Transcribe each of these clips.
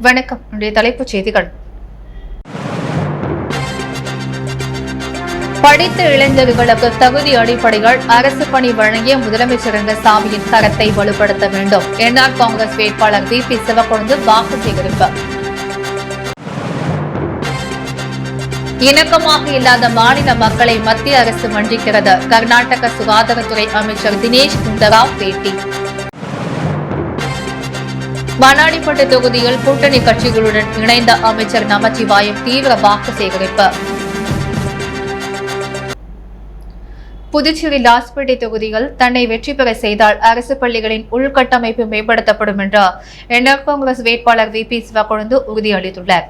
வணக்கம். தலைப்புச் செய்திகள். படித்த இளைஞர்களுக்கு தகுதி அடிப்படையில் அரசு பணி வழங்கிய முதலமைச்சர் ரங்கசாமியின் தரத்தை வலுப்படுத்த வேண்டும். என்ஆர் காங்கிரஸ் வேட்பாளர் VP சிவக்கொழுந்து வாக்கு சேகரிப்பு. இணக்கமாக இல்லாத மாநில மக்களை மத்திய அரசு வஞ்சிக்கிறது. கர்நாடக சுகாதாரத்துறை அமைச்சர் தினேஷ் குண்டராவ் பேட்டி. மண்ணாடிப்பட்டு தொகுதியில் கூட்டணி கட்சிகளுடன் இணைந்த அமைச்சர் நமச்சிவாயம் தீவிர வாக்கு சேகரிப்பு. புதுச்சேரி லாஸ்பேட்டை தொகுதியில் தன்னை வெற்றி பெற செய்தால் அரசு பள்ளிகளின் உள்கட்டமைப்பு மேம்படுத்தப்படும் என்று என்ஆர் காங்கிரஸ் வேட்பாளர் VP சிவக்கொழுந்து உறுதியளித்துள்ளார்.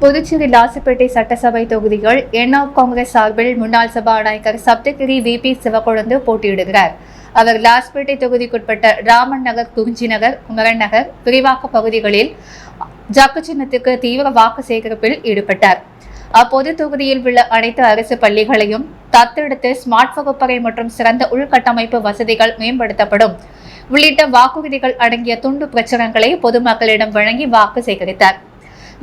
புதுச்சேரி லாஸ்பேட்டை சட்டசபை தொகுதியில் என்ஆர் காங்கிரஸ் சார்பில் முன்னாள் சபாநாயகர் சப்தகிரி VP சிவக்கொழுந்து போட்டியிடுகிறார். அவர் லாஸ்பேட்டை தொகுதிக்குட்பட்ட ராமன் நகர், குறிஞ்சி நகர், குமரன் நகர் விரிவாக்க பகுதிகளில் ஜக்கு சின்னத்துக்கு தீவிர வாக்கு சேகரிப்பில் ஈடுபட்டார். அப்போது தொகுதியில் உள்ள அனைத்து அரசு பள்ளிகளையும் தத்தெடுத்து ஸ்மார்ட் வகுப்பறை மற்றும் சிறந்த உள்கட்டமைப்பு வசதிகள் மேம்படுத்தப்படும் உள்ளிட்ட வாக்குறுதிகள் அடங்கிய துண்டு பிரச்சுரங்களை பொதுமக்களிடம் வழங்கி வாக்கு சேகரித்தார்.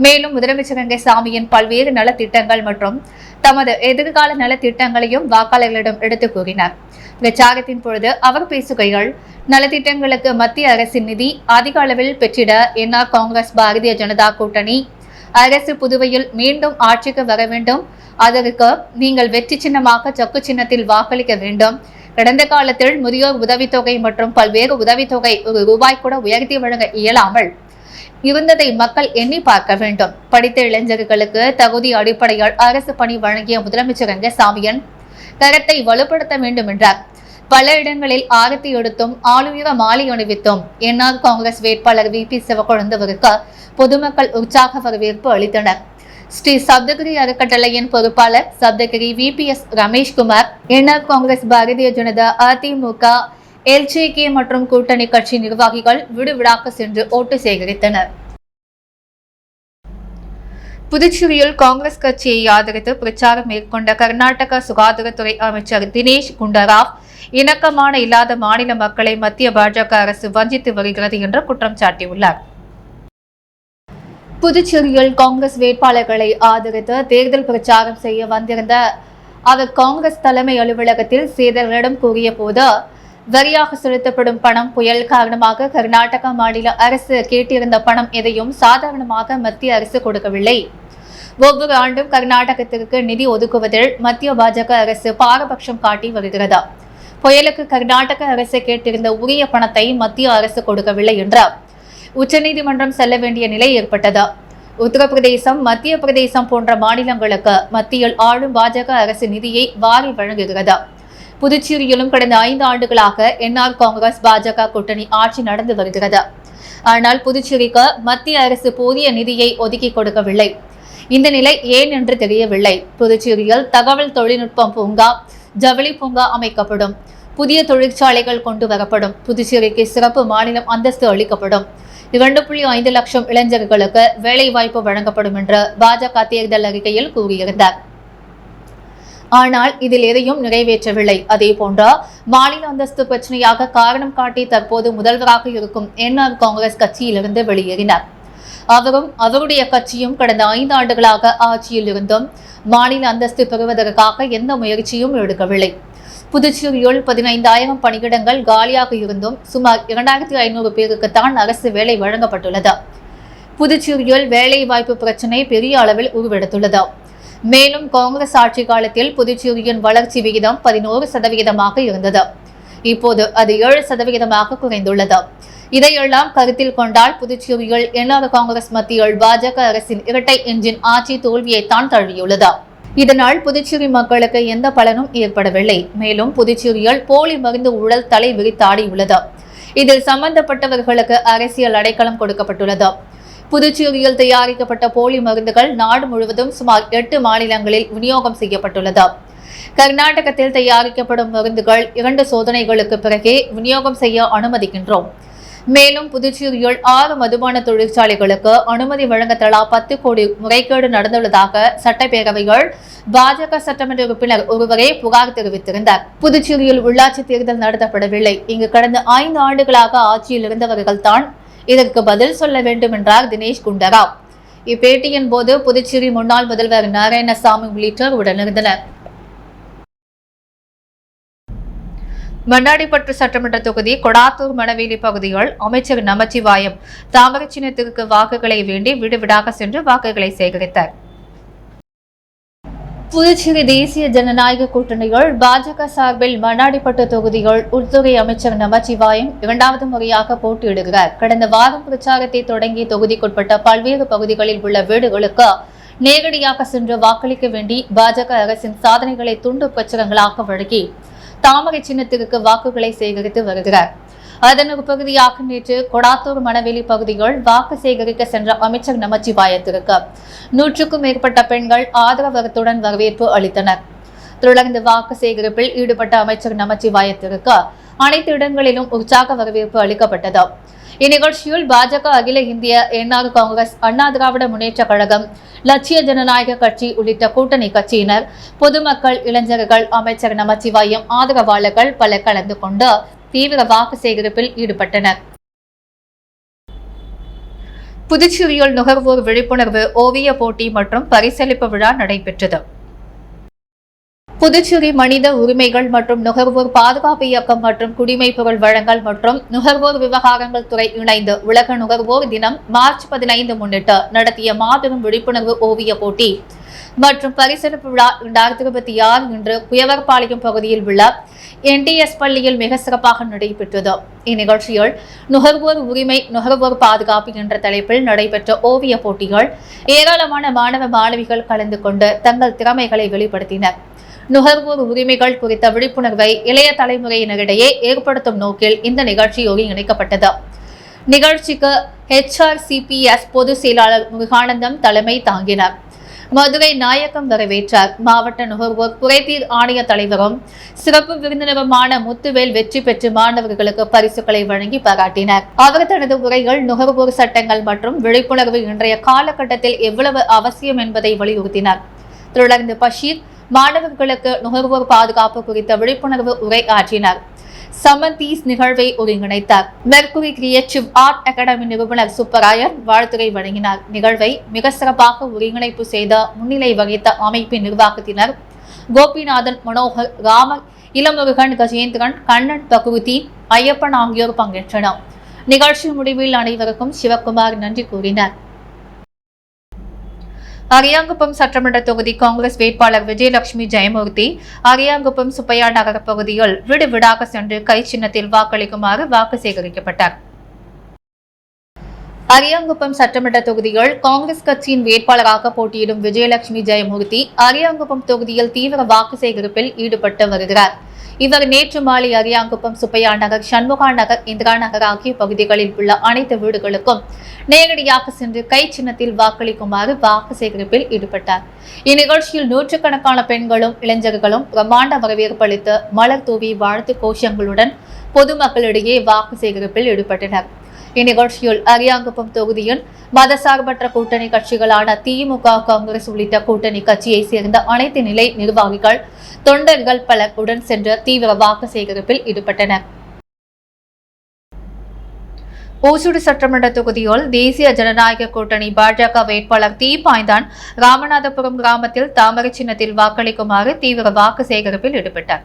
மேலும் முதலமைச்சர் ரங்கசாமியின் பல்வேறு நலத்திட்டங்கள் மற்றும் தமது எதிர்கால நலத்திட்டங்களையும் வாக்காளர்களிடம் எடுத்துக் கூறினார். பிரச்சாரத்தின் பொழுது அவர் பேசுகையில், நலத்திட்டங்களுக்கு மத்திய அரசின் நிதி அதிக அளவில் பெற்றிட என்ஆர் காங்கிரஸ் பாரதிய ஜனதா கூட்டணி அரசு புதுவையில் மீண்டும் ஆட்சிக்கு வர வேண்டும். அதற்கு நீங்கள் வெற்றி சின்னமாக ஜக்கு சின்னத்தில் வாக்களிக்க வேண்டும். கடந்த காலத்தில் முதியோர் உதவித்தொகை மற்றும் பல்வேறு உதவித்தொகை ₹1 கூட உயர்த்தி வழங்க இயலாமல் இருந்ததை மக்கள் எண்ணி பார்க்க வேண்டும். படித்த இளைஞர்களுக்கு தகுதி அடிப்படையில் அரசு பணி வழங்கிய முதலமைச்சர் ரங்கசாமியின் தரத்தை வலுப்படுத்த வேண்டும் என்றார். பல இடங்களில் ஆரத்தி எடுத்தும் ஆளுயர மாலை அணிவித்தும் என்ஆர் காங்கிரஸ் வேட்பாளர் VP சிவக்கொழுந்துவிற்கு பொதுமக்கள் உற்சாக வரவேற்பு அளித்தனர். ஸ்ரீ சப்தகிரி அறக்கட்டளையின் பொறுப்பாளர் Saptagiri VPS Rameshkumar, NR Congress Bharatiya Janata, AIADMK, LJK மற்றும் கூட்டணி கட்சி நிர்வாகிகள் வீடு வீடாக சென்று ஓட்டு சேகரித்தனர். புதுச்சேரியில் காங்கிரஸ் கட்சியை ஆதரித்து பிரச்சாரம் மேற்கொண்ட கர்நாடக சுகாதாரத்துறை அமைச்சர் தினேஷ் குண்டராவ், இணக்கமான இல்லாத மாநில மக்களை மத்திய பாஜக அரசு வஞ்சித்து வருகிறது என்று குற்றம் சாட்டியுள்ளார். புதுச்சேரியில் காங்கிரஸ் வேட்பாளர்களை ஆதரித்து தேர்தல் பிரச்சாரம் செய்ய வந்திருந்த அவர் காங்கிரஸ் தலைமை அலுவலகத்தில் செய்தியாளர்களிடம் கூறிய போது, வரியாக செலுத்தப்படும் பணம் புயல் காரணமாக கர்நாடக மாநில அரசு கேட்டிருந்த பணம் எதையும் சாதாரணமாக மத்திய அரசு கொடுக்கவில்லை. ஒவ்வொரு ஆண்டும் கர்நாடகத்திற்கு நிதி ஒதுக்குவதில் மத்திய பாஜக அரசு பாரபட்சம் காட்டி வருகிறது. புயலுக்கு கர்நாடக அரசு கேட்டிருந்த உரிய பணத்தை மத்திய அரசு கொடுக்கவில்லை என்றார். உச்சநீதிமன்றம் செல்ல வேண்டிய நிலை ஏற்பட்டது. உத்தரப்பிரதேசம், மத்திய பிரதேசம் போன்ற மாநிலங்களுக்கு மத்தியில் ஆளும் பாஜக அரசு நிதியை வாரி வழங்குகிறது. புதுச்சேரியிலும் கடந்த 5 ஆண்டுகளாக என்ஆர் காங்கிரஸ் பாஜக கூட்டணி ஆட்சி நடந்து வருகிறது. ஆனால் புதுச்சேரிக்கு மத்திய அரசு போதிய நிதியை ஒதுக்கி கொடுக்கவில்லை. இந்த நிலை ஏன் என்று தெரியவில்லை. புதுச்சேரியில் தகவல் தொழில்நுட்பம் பூங்கா, ஜவுளி பூங்கா அமைக்கப்படும். புதிய தொழிற்சாலைகள் கொண்டு வரப்படும். புதுச்சேரிக்கு சிறப்பு மாநிலம் அந்தஸ்து அளிக்கப்படும். 2.5 லட்சம் இளைஞர்களுக்கு வேலைவாய்ப்பு வழங்கப்படும் என்று பாஜக தேர்தல் அறிக்கையில் கூறியிருந்தார். ஆனால் இதில் எதையும் நிறைவேற்றவில்லை. அதேபோன்ற மாநில அந்தஸ்து பிரச்சனையாக காரணம் காட்டி தற்போது முதல்வராக இருக்கும் என்ஆர் காங்கிரஸ் கட்சியிலிருந்து வெளியேறினார். அவரும் அவருடைய கட்சியும் கடந்த 5 ஆண்டுகளாக ஆட்சியில் இருந்தும் மாநில அந்தஸ்து பெறுவதற்காக எந்த முயற்சியும் எடுக்கவில்லை. புதுச்சேரியில் 15,000 பணியிடங்கள் காலியாக இருந்தும் சுமார் 2,500 பேருக்குத்தான் அரசு வேலை வழங்கப்பட்டுள்ளது. புதுச்சேரியில் வேலை வாய்ப்பு பிரச்சினை பெரிய அளவில் உருவெடுத்துள்ளது. மேலும் காங்கிரஸ் ஆட்சி காலத்தில் புதுச்சேரியின் வளர்ச்சி விகிதம் 11% இருந்தது. இப்போது அது 7% குறைந்துள்ளது. இதையெல்லாம் கருத்தில் கொண்டால் புதுச்சேரியில் என்ஆர் காங்கிரஸ் மத்தியில் பாஜக அரசின் இரட்டை என்ஜின் ஆட்சி தோல்வியைத்தான் தழுவியுள்ளது. இதனால் புதுச்சேரி மக்களுக்கு எந்த பலனும் ஏற்படவில்லை. மேலும் புதுச்சேரியில் போலி மருந்து ஊழல் தலை விரித்தாடியுள்ளது. இதில் சம்பந்தப்பட்டவர்களுக்கு அரசியல் அடைக்கலம் கொடுக்கப்பட்டுள்ளது. புதுச்சேரியில் தயாரிக்கப்பட்ட போலி மருந்துகள் நாடு முழுவதும் சுமார் 8 மாநிலங்களில் விநியோகம் செய்யப்பட்டுள்ளது. கர்நாடகத்தில் தயாரிக்கப்படும் மருந்துகள் 2 சோதனைகளுக்கு பிறகே விநியோகம் செய்ய அனுமதிக்கின்றோம். மேலும் புதுச்சேரியில் 6 மதுபான தொழிற்சாலைகளுக்கு அனுமதி வழங்க தலா 10 கோடி முறைகேடு நடந்துள்ளதாக சட்டப்பேரவையில் பாஜக சட்டமன்ற உறுப்பினர் ஒருவரே புகார் தெரிவித்திருந்தார். புதுச்சேரியில் உள்ளாட்சி தேர்தல் நடத்தப்படவில்லை. இங்கு கடந்த 5 ஆண்டுகளாக ஆட்சியில் இருந்தவர்கள் தான் இதற்கு பதில் சொல்ல வேண்டும் என்றார் தினேஷ் குண்டராவ். இப்பேட்டியின் போது புதுச்சேரி முன்னாள் முதல்வர் நாராயணசாமி உள்ளிட்டோர் உடனிருந்தனர். மண்ணாடிப்பற்று சட்டமன்ற தொகுதி கொடாத்தூர் மணவேலி பகுதிகள் அமைச்சர் நமச்சிவாயம் தாமரை சின்னத்திற்கு வாக்குகளை வேண்டி வீடுவிடாக சென்று வாக்குகளை சேகரித்தார். புதுச்சேரி தேசிய ஜனநாயக கூட்டணிகள் பாஜக சார்பில் மண்ணாடிப்பட்டு தொகுதிகள் உள்துறை அமைச்சர் நமச்சிவாயம் இரண்டாவது முறையாக போட்டியிடுகிறார். கடந்த வாரம் பிரச்சாரத்தை தொடங்கி தொகுதிக்குட்பட்ட பல்வேறு பகுதிகளில் உள்ள வீடுகளுக்கு நேரடியாக சென்று வாக்களிக்க வேண்டி பாஜக அரசின் சாதனைகளை துண்டு பிரச்சுரங்களாக வழங்கி தாமரை சின்னத்திற்கு வாக்குகளை சேகரித்து வருகிறார். அதன் ஒரு பகுதியாக நேற்று கொடாத்தூர் மணவேலி பகுதிகள் வாக்கு சேகரிக்க சென்ற அமைச்சர் நமச்சிவாயத்திற்கு 100க்கும் மேற்பட்ட பெண்கள் ஆதரவத்துடன் வரவேற்பு அளித்தனர். தொடர்ந்து வாக்கு சேகரிப்பில் ஈடுபட்ட அமைச்சர் நமச்சிவாயத்திற்கு அனைத்து இடங்களிலும் உற்சாக வரவேற்பு அளிக்கப்பட்டது. இந்நிகழ்ச்சியில் பாஜக, அகில இந்திய என்ஆர் காங்கிரஸ், அண்ணா திராவிட முன்னேற்ற கழகம், லட்சிய ஜனநாயக கட்சி உள்ளிட்ட கூட்டணி கட்சியினர், பொதுமக்கள், இளைஞர்கள், அமைச்சர் நமச்சிவாயம் ஆதரவாளர்கள் பலர் கலந்து கொண்டு தீவிர வாக்கு சேகரிப்பில் ஈடுபட்டனர். புதுச்சேரியில் நுகர்வோர் விழிப்புணர்வு ஓவிய போட்டி மற்றும் பரிசளிப்பு விழா நடைபெற்றது. புதுச்சேரி மனித உரிமைகள் மற்றும் நுகர்வோர் பாதுகாப்பு இயக்கம் மற்றும் குடிமைப் பொருள் வழங்கல் மற்றும் நுகர்வோர் விவகாரங்கள் துறை இணைந்து உலக நுகர்வோர் தினம் மார்ச் 15 முன்னிட்டு நடத்திய மாபெரும் விழிப்புணர்வு ஓவிய போட்டி மற்றும் பரிசளிப்பு விழா 2026 இன்று குயவர்பாளையம் பகுதியில் உள்ள NTS பள்ளியில் மிக சிறப்பாக நடைபெற்றது. இந்நிகழ்ச்சியில் நுகர்வோர் உரிமை, நுகர்வோர் பாதுகாப்பு என்ற தலைப்பில் நடைபெற்ற ஓவிய போட்டிகள் ஏராளமான மாணவ மாணவிகள் கலந்து கொண்டு தங்கள் திறமைகளை வெளிப்படுத்தினர். நுகர்வோர் உரிமைகள் குறித்த விழிப்புணர்வை இளைய தலைமுறையினரிடையே ஏற்படுத்தும் நோக்கில் இந்த நிகழ்ச்சி ஒருங்கிணைக்கப்பட்டது. நிகழ்ச்சிக்கு HRCPS பொதுச் செயலாளர் முருகானந்தம் தலைமை தாங்கினார். மதுரை நாயக்கம் வரவேற்றார். மாவட்ட நுகர்வோர் குறைதீர் ஆணைய தலைவரும் சிறப்பு விருந்தினருமான முத்துவேல் வெற்றி பெற்று மாணவர்களுக்கு பரிசுகளை வழங்கி பாராட்டினார். அவர் தனது உரைகள் நுகர்வோர் சட்டங்கள் மற்றும் விழிப்புணர்வு இன்றைய காலகட்டத்தில் எவ்வளவு அவசியம் என்பதை வலியுறுத்தினார். தொடர்ந்து பஷீர் மாணவர்களுக்கு நுகர்வோர் பாதுகாப்பு குறித்த விழிப்புணர்வு உரை ஆற்றினார். சமந்தீஸ் நிகழ்வை ஒருங்கிணைத்தார். மெர்குரி கிரியேட்டிவ் ஆர்ட் அகாடமி நிறுவனர் சுப்பராயர் வாழ்த்துரை வழங்கினார். நிகழ்வை மிக சிறப்பாக ஒருங்கிணைப்பு செய்த முன்னிலை வகித்த அமைப்பின் நிர்வாகத்தினர் கோபிநாதன், மனோகர், ராமர், இளமுருகன், கஜேந்திரன், கண்ணன், பகுதி, ஐயப்பன் ஆகியோர் பங்கேற்றனர். நிகழ்ச்சி முடிவில் அனைவருக்கும் சிவக்குமார் நன்றி கூறினார். அரியாங்குப்பம் சட்டமன்ற தொகுதி காங்கிரஸ் வேட்பாளர் விஜயலட்சுமி ஜெயமூர்த்தி அரியாங்குப்பம் சுப்பையா நகர பகுதியில் வீடு வீடாக சென்று கை சின்னத்தில் வாக்களிக்குமாறு வாக்கு சேகரிக்கப்பட்டார். அரியாங்குப்பம் சட்டமன்ற தொகுதியில் காங்கிரஸ் கட்சியின் வேட்பாளராக போட்டியிடும் விஜயலட்சுமி ஜெயமூர்த்தி அரியாங்குப்பம் தொகுதியில் தீவிர வாக்கு சேகரிப்பில் ஈடுபட்டு வருகிறார். இவர் நேற்று மாலை அரியாங்குப்பம், சுப்பையா நகர், சண்முகா நகர், இந்திரா நகர் ஆகிய பகுதிகளில் உள்ள அனைத்து வீடுகளுக்கும் நேரடியாக சென்று கை சின்னத்தில் வாக்களிக்குமாறு வாக்கு சேகரிப்பில் ஈடுபட்டார். இந்நிகழ்ச்சியில் நூற்றுக்கணக்கான பெண்களும் இளைஞர்களும் பிரம்மாண்ட வரவேற்பு அளித்து மலர் தூவி வாழ்த்து கோஷங்களுடன் பொதுமக்களிடையே வாக்கு சேகரிப்பில் ஈடுபட்டனர். இந்நிகழ்ச்சியில் அரியாங்குப்பம் தொகுதியின் மதசார்பற்ற கூட்டணி கட்சிகளான திமுக, காங்கிரஸ் உள்ளிட்ட கூட்டணி கட்சியை சேர்ந்த அனைத்து நிலை நிர்வாகிகள், தொண்டர்கள் பலர் உடன் சென்று தீவிர வாக்கு சேகரிப்பில் ஈடுபட்டனர். ஓசூடு சட்டமன்ற தொகுதியில் தேசிய ஜனநாயக கூட்டணி பாஜக வேட்பாளர் தீபாய்ந்தான் ராமநாதபுரம் கிராமத்தில் தாமரை சின்னத்தில் வாக்களிக்குமாறு தீவிர வாக்கு சேகரிப்பில் ஈடுபட்டார்.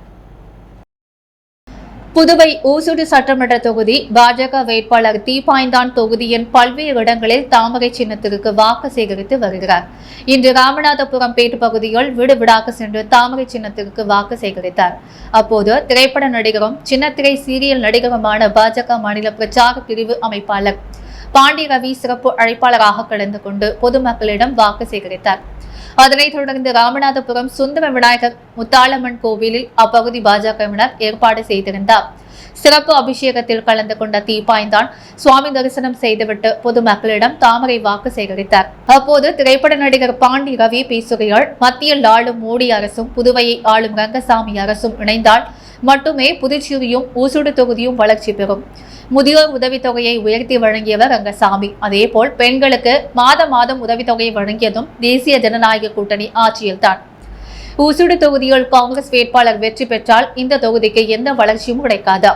புதுவை ஓசூடு சட்டமன்ற தொகுதி பாஜக வேட்பாளர் தீபாய்ந்தான் தொகுதியின் பல்வேறு இடங்களில் தாமரை சின்னத்திற்கு வாக்கு சேகரித்து வருகிறார். இன்று ராமநாதபுரம் பேட்டு பகுதியில் வீடு வீடாக சென்று தாமரை சின்னத்திற்கு வாக்கு சேகரித்தார். அப்போது திரைப்பட நடிகரும் சின்னத்திரை சீரியல் நடிகருமான பாஜக மாநில பிரச்சார பிரிவு அமைப்பாளர் பாண்டி ரவி சிறப்பு அழைப்பாளராக கலந்து கொண்டு பொதுமக்களிடம் வாக்கு சேகரித்தார். அதனைத் தொடர்ந்து ராமநாதபுரம் சுந்தர விநாயகர் முத்தாளம்மன் கோவிலில் அப்பகுதி பாஜகவினர் ஏற்பாடு செய்திருந்தார். சிறப்பு அபிஷேகத்தில் கலந்து கொண்ட தீபாய்ந்தான் சுவாமி தரிசனம் செய்துவிட்டு பொதுமக்களிடம் தாமரை வாக்கு சேகரித்தார். அப்போது திரைப்பட நடிகர் பாண்டி ரவி பேசுகையால் மத்தியில் ஆளும் மோடி அரசும் புதுவையை ஆளும் ரங்கசாமி அரசும் இணைந்தால் மட்டுமே புதுச்சேரியும் ஊசுடு தொகுதியும் வளர்ச்சி பெறும். முதியோர் உதவித்தொகையை உயர்த்தி வழங்கியவர் ரங்கசாமி. அதேபோல் பெண்களுக்கு மாதம் உதவித்தொகையை வழங்கியதும் தேசிய ஜனநாயக கூட்டணி ஆட்சியில்தான். ஊசுடு தொகுதியில் காங்கிரஸ் வேட்பாளர் வெற்றி பெற்றால் இந்த தொகுதிக்கு எந்த வளர்ச்சியும் கிடைக்காது.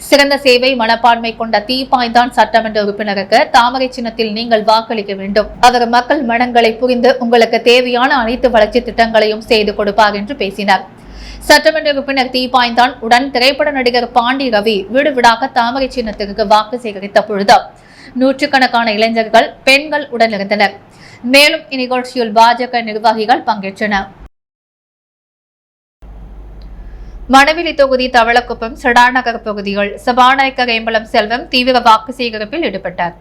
சிறந்த சேவை மனப்பான்மை கொண்ட தீப்பாய்ந்தான் சட்டமன்ற உறுப்பினருக்கு தாமரை சின்னத்தில் நீங்கள் வாக்களிக்க வேண்டும். அவர் மக்கள் மனங்களை புரிந்து உங்களுக்கு தேவையான அனைத்து வளர்ச்சி திட்டங்களையும் செய்து கொடுப்பார் என்று பேசினார். சட்டமன்ற உறுப்பினர் தீப்பாய்ந்தான் உடன் திரைப்பட நடிகர் பாண்டி ரவி வீடு வீடாக தாமரை சின்னத்திற்கு வாக்கு சேகரித்த பொழுது நூற்றுக்கணக்கான இளைஞர்கள், பெண்கள் உடனிருந்தனர். மேலும் இந்நிகழ்ச்சியில் பாஜக நிர்வாகிகள் பங்கேற்றனர். மணவெளி தொகுதி தவளக்குப்பம் சடாநகர் பகுதிகள் சபாநாயகர் ஏம்பலம் செல்வம் தீவிர வாக்கு சேகரிப்பில் ஈடுபட்டார்.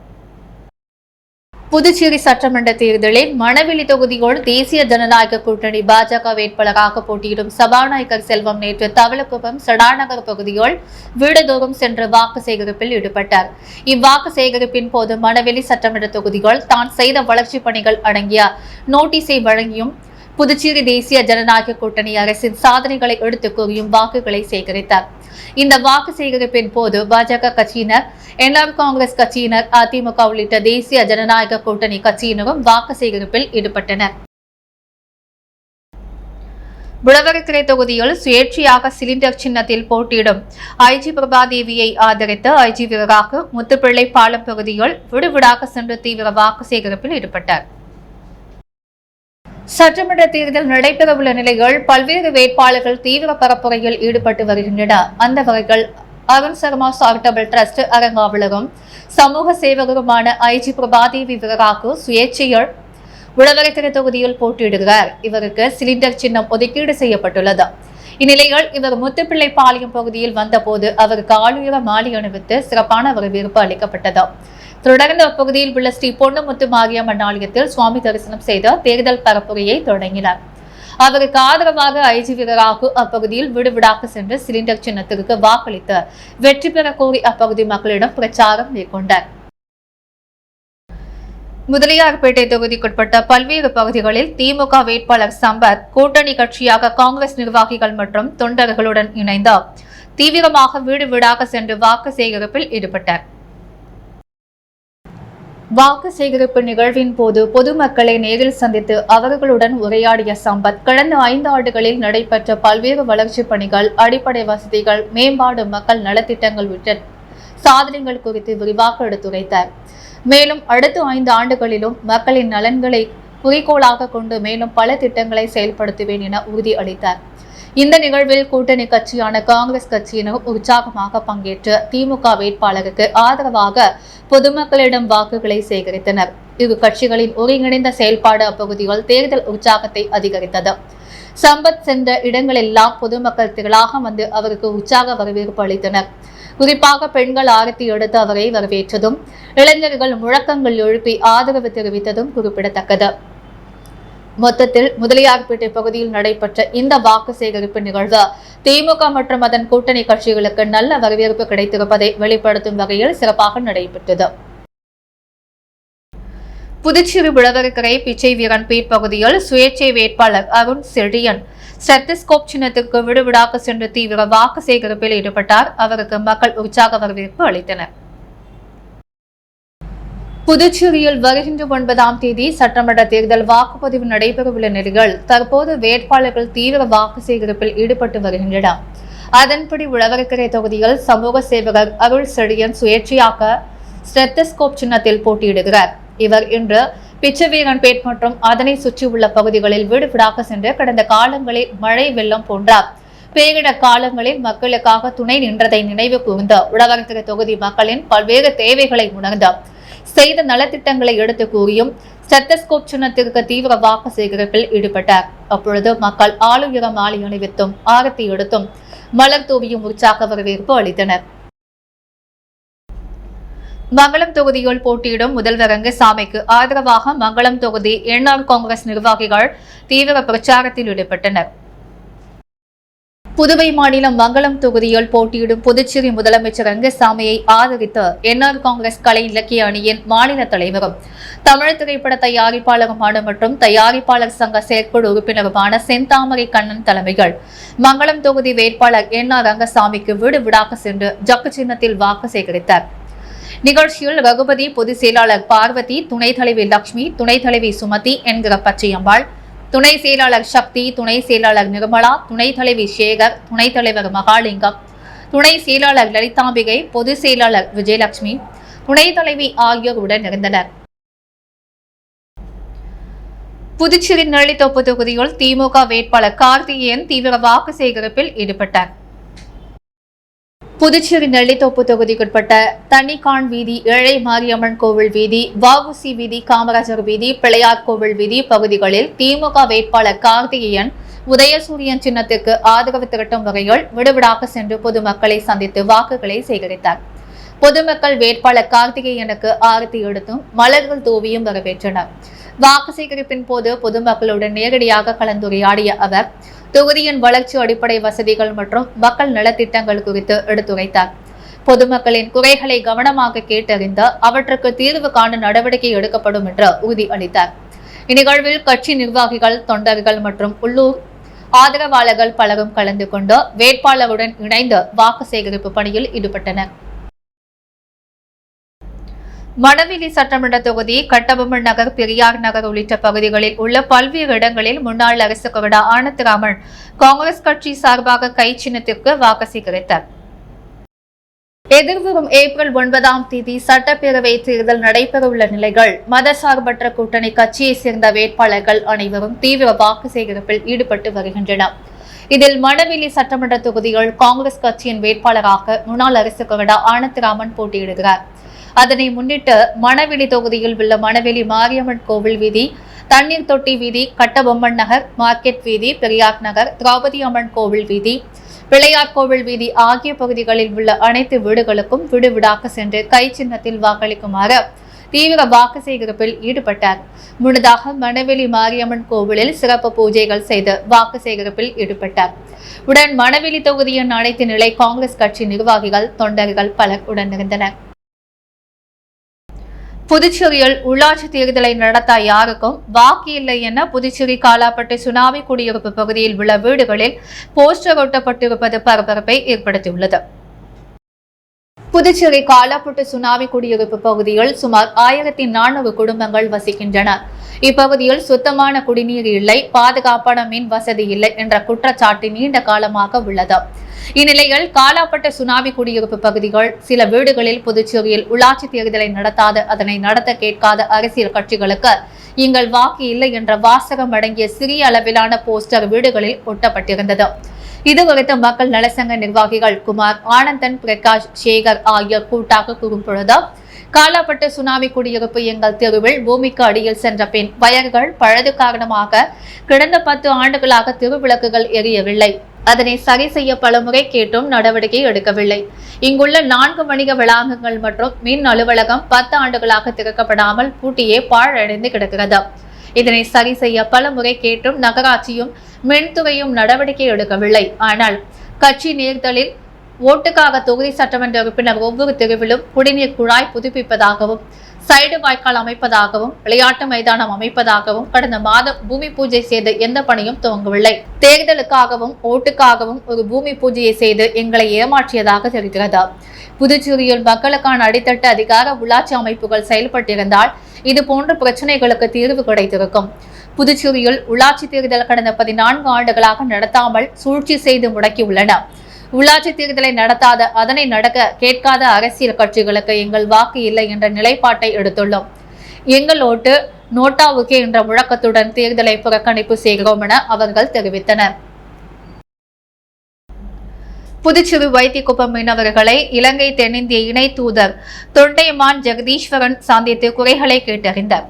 புதுச்சேரி சட்டமன்ற தேர்தலில் மணவெளி தொகுதியோடு தேசிய ஜனநாயக கூட்டணி பாஜக வேட்பாளராக போட்டியிடும் சபாநாயகர் செல்வம் நேற்று தவளக்குப்பம் சடாநகர் பகுதியோடு வீடுதோறும் சென்று வாக்கு சேகரிப்பில் ஈடுபட்டார். இவ்வாக்கு சேகரிப்பின் போது மணவெளி சட்டமன்ற தொகுதிகள் தான் செய்த வளர்ச்சிப் பணிகள் அடங்கிய நோட்டீஸை வழங்கியும் புதுச்சேரி தேசிய ஜனநாயக கூட்டணி அரசின் சாதனைகளை எடுத்துக் கூறியும் வாக்குகளை சேகரித்தார். இந்த வாக்கு சேகரிப்பின் போது பாஜக கட்சியினர், என்ஆர் காங்கிரஸ் கட்சியினர், அதிமுக உள்ளிட்ட தேசிய ஜனநாயக கூட்டணி கட்சியினரும் வாக்கு சேகரிப்பில் ஈடுபட்டனர். புலவரக்கரை தொகுதியில் சுயேட்சையாக சிலிண்டர் சின்னத்தில் போட்டியிடும் ஐஜி பிரபாதேவியை ஆதரித்து ஐஜி வீரராக முத்துப்பிள்ளை பாலம் பகுதியில் விடுவிடாக சென்று தீவிர வாக்கு சேகரிப்பில் ஈடுபட்டார். சட்டமன்ற தேர்தல் நடைபெறவுள்ள நிலையில் பல்வேறு வேட்பாளர்கள் தீவிர பரப்புரையில் ஈடுபட்டு வருகின்றனர். அந்த வகையில் அருண் சர்மா சாரிட்டபிள் டிரஸ்ட் அரங்காவலரும் சமூக சேவகருமான ஐஜி பிரபாதேவி வீரராக சுயேட்சையில் உழவரக்கரை தொகுதியில் போட்டியிடுகிறார். இவருக்கு சிலிண்டர் சின்னம் ஒதுக்கீடு செய்யப்பட்டுள்ளது. இந்நிலையில் இவர் முத்துப்பிள்ளை பாளையம் பகுதியில் வந்தபோது அவருக்கு ஆளுயர மாலை அணிவித்து சிறப்பான வரவேற்பு அளிக்கப்பட்டது. தொடர்ந்து அப்பகுதியில் உள்ள ஸ்ரீ பொன்னுமுத்து மாரியம்மன் ஆலயத்தில் சுவாமி தரிசனம் செய்து தேர்தல் பரப்புரையை தொடங்கினார். அவருக்கு ஆதரவாக ஐஜி வீரராக அப்பகுதியில் வீடுவிடாக சென்று சிலிண்டர் சின்னத்திற்கு வாக்களித்து வெற்றி பெற கோரி அப்பகுதி மக்களிடம் பிரச்சாரம் மேற்கொண்டார். முதலியார்பேட்டை தொகுதிக்குட்பட்ட பல்வேறு பகுதிகளில் திமுக வேட்பாளர் சம்பத் கூட்டணி கட்சியாக காங்கிரஸ் நிர்வாகிகள் மற்றும் தொண்டர்களுடன் இணைந்து தீவிரமாக வீடு வீடாக சென்று வாக்கு சேகரிப்பில் ஈடுபட்டார். வாக்கு சேகரிப்பு நிகழ்வின் போது பொதுமக்களை நேரில் சந்தித்து அவர்களுடன் உரையாடிய சம்பத் கடந்த 5 ஆண்டுகளில் நடைபெற்ற பல்வேறு வளர்ச்சிப் பணிகள், அடிப்படை வசதிகள், மேம்பாடு, மக்கள் நலத்திட்டங்கள் உள்ளிட்ட சாதனைகள் குறித்து விரிவாக எடுத்துரைத்தார். மேலும் அடுத்த 5 ஆண்டுகளிலும் மக்களின் நலன்களை குறிக்கோளாக கொண்டு மேலும் பல திட்டங்களை செயல்படுத்துவேன் என உறுதி அளித்தார். இந்த நிகழ்வில் கூட்டணி கட்சியான காங்கிரஸ் கட்சியினர் உற்சாகமாக பங்கேற்று திமுக வேட்பாளருக்கு ஆதரவாக பொதுமக்களிடம் வாக்குகளை சேகரித்தனர். இரு கட்சிகளின் ஒருங்கிணைந்த செயல்பாடு அப்பகுதியில் தேர்தல் உற்சாகத்தை அதிகரித்தது. சம்பத் சென்ற இடங்களெல்லாம் பொதுமக்கள் திரளாக வந்து அவருக்கு உற்சாக வரவேற்பு அளித்தனர். குறிப்பாக பெண்கள் ஆரத்தி எடுத்து அவரை வரவேற்றதும், இளைஞர்கள் முழக்கங்கள் எழுப்பி ஆதரவு தெரிவித்ததும் குறிப்பிடத்தக்கது. மொத்தத்தில் முதலியார்பேட்டை பகுதியில் நடைபெற்ற இந்த வாக்கு சேகரிப்பு நிகழ்வு திமுக மற்றும் அதன் கூட்டணி கட்சிகளுக்கு நல்ல வரவேற்பு கிடைத்திருப்பதை வெளிப்படுத்தும் வகையில் சிறப்பாக நடைபெற்றது. புதுச்சேரி உழவரக்கரை பிச்சை வீரன் பீட் பகுதியில் சுயேட்சை வேட்பாளர் அருண் செழியன் ஸ்டெத்தஸ்கோப் சின்னத்திற்கு விடுவிடாக சென்று தீவிர வாக்கு சேகரிப்பில் ஈடுபட்டார். அவருக்கு மக்கள் உற்சாக வரவேற்பு அளித்தனர். புதுச்சேரியில் வருகின்ற 9ஆம் தேதி சட்டமன்ற தேர்தல் வாக்குப்பதிவு நடைபெறவுள்ள நிலையில் தற்போது வேட்பாளர்கள் தீவிர வாக்கு சேகரிப்பில் ஈடுபட்டு வருகின்றனர். அதன்படி உழவரக்கரை தொகுதியில் சமூக சேவகர் அருள் செழியன் சுயேட்சையாக ஸ்டெத்தஸ்கோப் சின்னத்தில் போட்டியிடுகிறார். இவர் இன்று பிச்சவீரன்பேட் மற்றும் அதனை சுற்றியுள்ள பகுதிகளில் வீடு வீடாக சென்று கடந்த காலங்களில் மழை, வெள்ளம் போன்ற பேரிட காலங்களில் மக்களுக்காக துணை நின்றதை நினைவு கூர்ந்து உழவரக்கரை தொகுதி மக்களின் பல்வேறு தேவைகளை உணர்ந்து செய்த நலத்திட்டங்களை எடுத்து கூறியும் ஸ்டெத்தஸ்கோப் சின்னத்திற்கு தீவிர வாக்கு சேகரிப்பில் ஈடுபட்டார். அப்பொழுது மக்கள் ஆளுயர மாலை அணிவித்தும் ஆரத்தி எடுத்தும் மலர் தூவியும் உற்சாக வரவேற்பு அளித்தனர். மங்களம் தொகுதியில் போட்டியிடும் முதல்வர் ரங்கசாமிக்கு ஆதரவாக மங்களம் தொகுதி என்ஆர் காங்கிரஸ் நிர்வாகிகள் தீவிர பிரச்சாரத்தில் ஈடுபட்டனர். புதுவை மாநிலம் மங்களம் தொகுதியில் போட்டியிடும் புதுச்சேரி முதலமைச்சர் ரங்கசாமியை ஆதரித்து என்ஆர் காங்கிரஸ் கலை இலக்கிய அணியின் மாநில தலைவரும் தமிழ் திரைப்பட தயாரிப்பாளருமான மற்றும் தயாரிப்பாளர் சங்க செயற்குழு உறுப்பினருமான செந்தாமரை கண்ணன் தலைமையில் மங்களம் தொகுதி வேட்பாளர் என்ஆர் ரங்கசாமிக்கு வீடு வீடாக சென்று ஜக்கு சின்னத்தில் வாக்கு சேகரித்தார். நிகழ்ச்சியில் ரகுபதி, பொதுச் செயலாளர் பார்வதி, துணைத் தலைவி லட்சுமி, துணைத் தலைவி சுமதி என்கிற பச்சையம்பாள், துணை செயலாளர் சக்தி, துணை செயலாளர் நிர்மலா, துணைத் தலைவி சேகர், துணைத் தலைவர் மகாலிங்கம், துணை செயலாளர் லலிதாம்பிகை, பொதுச் செயலாளர் விஜயலட்சுமி, துணைத் தலைவி ஆகியோர் உடன் இருந்தனர். புதுச்சேரி நெல்லித்தோப்பு தொகுதியில் திமுக வேட்பாளர் கார்த்திகேயன் தீவிர வாக்கு சேகரிப்பில் ஈடுபட்டார். புதுச்சேரி நெல்லித்தோப்பு தொகுதிக்குட்பட்ட தண்ணிக்கான் வீதி, ஏழை மாரியம்மன் கோவில் வீதி, வஉசி வீதி, காமராஜர் வீதி, பிள்ளையார் கோவில் வீதி பகுதிகளில் திமுக வேட்பாளர் கார்த்திகேயன் உதயசூரியன் சின்னத்திற்கு ஆதரவு திரட்டும் வகையில் விடுவிடாக சென்று பொதுமக்களை சந்தித்து வாக்குகளை சேகரித்தார். பொதுமக்கள் வேட்பாளர் கார்த்திகேயனுக்கு ஆரத்தி எடுத்தும் மலர்கள் தூவியும் வரவேற்றனர். வாக்கு சேகரிப்பின் போது பொதுமக்களுடன் நேரடியாக கலந்துரையாடிய அவர் தொகுதியின் வளர்ச்சி, அடிப்படை வசதிகள் மற்றும் மக்கள் நலத்திட்டங்கள் குறித்து எடுத்துரைத்தார். பொதுமக்களின் குறைகளை கவனமாக கேட்டறிந்து அவற்றுக்கு தீர்வு காண நடவடிக்கை எடுக்கப்படும் என்று உறுதி அளித்தார். இந்நிகழ்வில் கட்சி நிர்வாகிகள், தொண்டர்கள் மற்றும் உள்ளூர் ஆதரவாளர்கள் பலரும் கலந்து கொண்டு வேட்பாளருடன் இணைந்து வாக்கு சேகரிப்பு பணியில் ஈடுபட்டனர். மணவெளி சட்டமன்ற தொகுதி, கட்டபொம்மன் நகர், பெரியார் நகர் உள்ளிட்ட பகுதிகளில் உள்ள பல்வேறு இடங்களில் முன்னாள் அரசு கொறடா ஆனந்தராமன் காங்கிரஸ் கட்சி சார்பாக கை சின்னத்திற்கு வாக்கு சேகரித்தார். எதிர்வரும் ஏப்ரல் 9ஆம் தேதி சட்டப்பேரவை தேர்தல் நடைபெறவுள்ள நிலைகள் மதசார்பற்ற கூட்டணி கட்சியை சேர்ந்த வேட்பாளர்கள் அனைவரும் தீவிர வாக்கு சேகரிப்பில் ஈடுபட்டு வருகின்றனர். இதில் மணவெளி சட்டமன்ற தொகுதியில் காங்கிரஸ் கட்சியின் வேட்பாளராக முன்னாள் அரசு கொறடா ஆனந்தராமன் போட்டியிடுகிறார். அதனை முன்னிட்டு மணவெளி தொகுதியில் உள்ள மணவெளி மாரியம்மன் கோவில் வீதி, தண்ணீர் தொட்டி வீதி, கட்டபொம்மன் நகர், மார்க்கெட் வீதி, பெரியார் நகர், திரௌபதி அம்மன் கோவில் வீதி, பிள்ளையார் கோவில் வீதி ஆகிய பகுதிகளில் உள்ள அனைத்து வீடுகளுக்கும் விடுவிடாக சென்று கை சின்னத்தில் வாக்களிக்குமாறு தீவிர வாக்கு சேகரிப்பில் ஈடுபட்டார். முன்னதாக மணவெளி மாரியம்மன் கோவிலில் சிறப்பு பூஜைகள் செய்து வாக்கு சேகரிப்பில் ஈடுபட்டார். உடன் மணவெளி தொகுதியின் அனைத்து நிலை காங்கிரஸ் கட்சி நிர்வாகிகள், தொண்டர்கள் பலர் உடனிருந்தனர். புதுச்சேரியில் உள்ளாட்சி தேர்தலை நடத்த யாருக்கும் வாக்கு இல்லை என புதுச்சேரி காலாப்பட்டு சுனாமி குடியிருப்பு பகுதியில் உள்ள வீடுகளில் போஸ்டர் ஒட்டப்பட்டிருப்பது பரபரப்பை ஏற்படுத்தியுள்ளது. புதுச்சேரி காலாப்பட்டு சுனாமி குடியிருப்பு பகுதியில் சுமார் 1400 குடும்பங்கள் வசிக்கின்றன. இப்பகுதியில் சுத்தமான குடிநீர் இல்லை, பாதுகாப்பான மின் வசதி இல்லை என்ற குற்றச்சாட்டு நீண்ட காலமாக உள்ளது. இந்நிலையில் காலாப்பட்ட சுனாமி குடியிருப்பு பகுதிகள் சில வீடுகளில் புதுச்சேரியில் உள்ளாட்சி தேர்தலை நடத்தாது, அதனை நடத்த கேட்காத அரசியல் கட்சிகளுக்கு எங்கள் வாக்கு இல்லை என்ற வாசகம் அடங்கிய சிறிய அளவிலான போஸ்டர் வீடுகளில் ஒட்டப்பட்டிருந்தது. இதுகுறித்து மக்கள் நலசங்க நிர்வாகிகள் குமார், ஆனந்தன், பிரகாஷ், சேகர் ஆகியோர் கூட்டாக கூறும்பொழுது, காலாப்பட்டு சுனாமி குடியிருப்பு எங்கள் தெருவில் பூமிக்கு அடியில் சென்ற பின் வயர்கள் பழுது காரணமாக கடந்த 10 ஆண்டுகளாக திருவிளக்குகள் எரியவில்லை. அதனை சரி செய்ய பலமுறை கேட்டும் நடவடிக்கை எடுக்கவில்லை. இங்குள்ள 4 வணிக வளாகங்கள் மற்றும் மின் அலுவலகம் 10 ஆண்டுகளாக திறக்கப்படாமல் பூட்டியே பாழடைந்து கிடக்கிறது. இதனை சரி செய்ய பலமுறை கேட்டும் நகராட்சியும் மின்துறையும் நடவடிக்கை எடுக்கவில்லை. ஆனால் கட்சி தேர்தலில் ஓட்டுக்காக தொகுதி சட்டமன்ற உறுப்பினர் ஒவ்வொரு தெருவிலும் குடிநீர் குழாய் புதுப்பிப்பதாகவும், சைடு வாய்க்கால் அமைப்பதாகவும், விளையாட்டு மைதானம் அமைப்பதாகவும் கடந்த மாதம் பூமி பூஜை செய்து எந்த பணியும் துவங்கவில்லை. தேர்தலுக்காகவும் ஓட்டுக்காகவும் ஒரு பூமி பூஜையை செய்து எங்களை ஏமாற்றியதாக தெரிகிறது. புதுச்சேரியில் மக்களுக்கான அடித்தட்டு அதிகார உள்ளாட்சி அமைப்புகள் செயல்பட்டிருந்தால் இது போன்ற பிரச்சனைகளுக்கு தீர்வு கிடைத்திருக்கும். புதுச்சேரியில் உள்ளாட்சி தேர்தல் கடந்த 14 ஆண்டுகளாக நடத்தாமல் சூழ்ச்சி செய்து முடக்கியுள்ளன. உள்ளாட்சி தேர்தலை நடத்தாத, அதனை நடக்க கேட்காத அரசியல் கட்சிகளுக்கு எங்கள் வாக்கு இல்லை என்ற நிலைப்பாட்டை எடுத்துள்ளோம். எங்கள் ஓட்டு நோட்டாவுக்கே என்ற முழக்கத்துடன் தேர்தலை புறக்கணிப்பு செய்கிறோம் என அவர்கள் தெரிவித்தனர். புதுச்சேரி வைத்திக்குப்பம் மீனவர்களை இலங்கை தென்னிந்திய இணை தூதர் தொண்டைமான் ஜெகதீஸ்வரன் சந்தித்து குறைகளை கேட்டறிந்தார்.